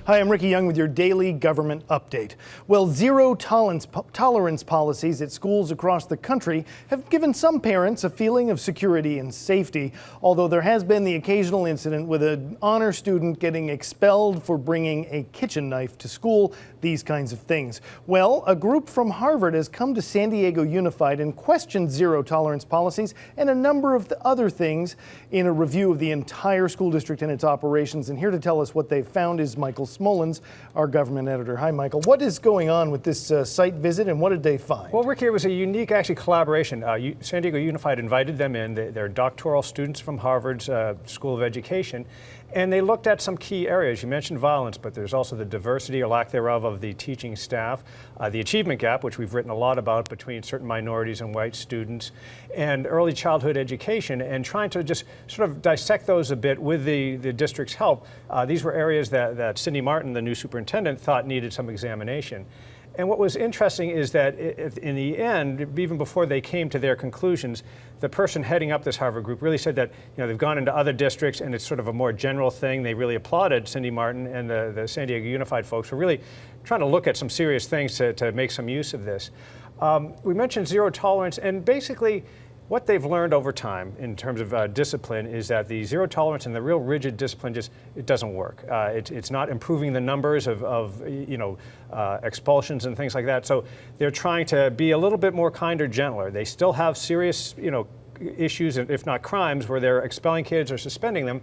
Hi, I'm Ricky Young with your daily government update. Well, zero-tolerance policies at schools across the country have given some parents a feeling of security and safety, although there has been the occasional incident with an honor student getting expelled for bringing a kitchen knife to school, these kinds of things. Well, a group from Harvard has come to San Diego Unified and questioned zero-tolerance policies and a number of other things in a review of the entire school district and its operations. And here to tell us what they've found is Michael Smolens, our government editor. Hi, Michael. What is going on with this site visit, and what did they find? Well, Ricky, it was a unique, actually, collaboration. San Diego Unified invited them in. They're doctoral students from Harvard's School of Education, and they looked at some key areas. You mentioned violence, but there's also the diversity or lack thereof of the teaching staff, the achievement gap, which we've written a lot about between certain minorities and white students, and early childhood education, and trying to just sort of dissect those a bit with the district's help. These were areas that Cindy Martin, the new superintendent, thought needed some examination. And what was interesting is that in the end, even before they came to their conclusions, the person heading up this Harvard group really said that they've gone into other districts and it's sort of a more general thing. They really applauded Cindy Martin and the San Diego Unified folks for really trying to look at some serious things to make some use of this. We mentioned zero tolerance, and basically what they've learned over time in terms of discipline is that the zero tolerance and the real rigid discipline it doesn't work. It's not improving the numbers of expulsions and things like that. So they're trying to be a little bit more kinder, gentler. They still have serious issues, if not crimes, where they're expelling kids or suspending them.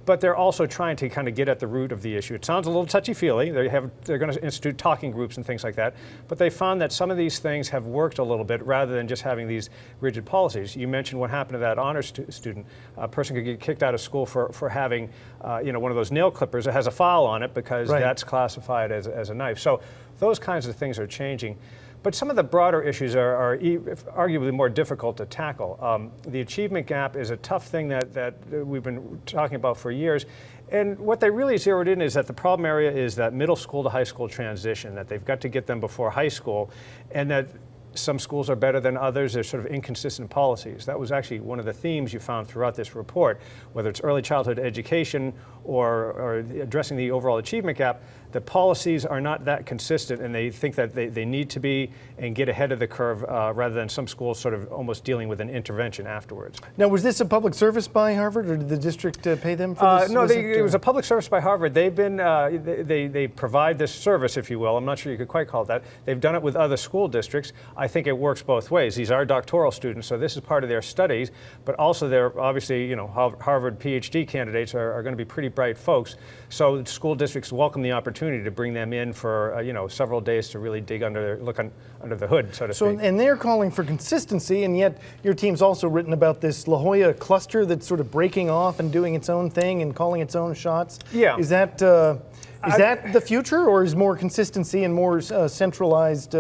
But they're also trying to kind of get at the root of the issue. It sounds a little touchy-feely. They're going to institute talking groups and things like that. But they found that some of these things have worked a little bit rather than just having these rigid policies. You mentioned what happened to that honors student. A person could get kicked out of school for having one of those nail clippers that has a file on it because that's classified as a knife. So those kinds of things are changing. But some of the broader issues are arguably more difficult to tackle. The achievement gap is a tough thing that we've been talking about for years. And what they really zeroed in is that the problem area is that middle school to high school transition, that they've got to get them before high school, and that some schools are better than others. There's sort of inconsistent policies. That was actually one of the themes you found throughout this report, whether it's early childhood education or addressing the overall achievement gap. The policies are not that consistent, and they think that they need to be and get ahead of the curve rather than some schools sort of almost dealing with an intervention afterwards. Now, was this a public service by Harvard, or did the district pay them for this? No, it was a public service by Harvard. They've been, they provide this service, if you will. I'm not sure you could quite call it that. They've done it with other school districts. I think it works both ways. These are doctoral students, so this is part of their studies, but also they're obviously, Harvard PhD candidates are going to be pretty bright folks. So school districts welcome the opportunity to bring them in for several days to really dig under the hood, so to speak. And they're calling for consistency, and yet your team's also written about this La Jolla cluster that's sort of breaking off and doing its own thing and calling its own shots. Yeah. Is that the future, or is more consistency and more centralized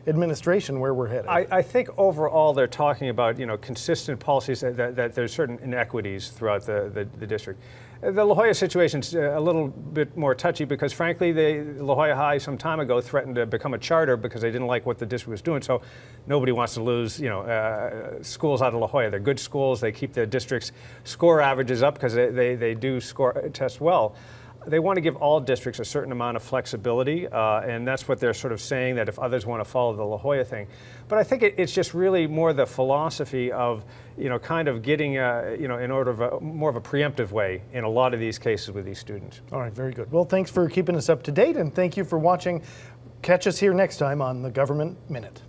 administration where we're headed? I think overall they're talking about consistent policies that there's certain inequities throughout the district. The La Jolla situation's a little bit more touchy because, frankly, La Jolla High some time ago threatened to become a charter because they didn't like what the district was doing. So nobody wants to lose, schools out of La Jolla. They're good schools. They keep the district's score averages up because they do test well. They want to give all districts a certain amount of flexibility, and that's what they're sort of saying, that if others want to follow the La Jolla thing. But I think it's just really more the philosophy of, kind of getting, in order of more of a preemptive way in a lot of these cases with these students. All right, very good. Well, thanks for keeping us up to date, and thank you for watching. Catch us here next time on the Government Minute.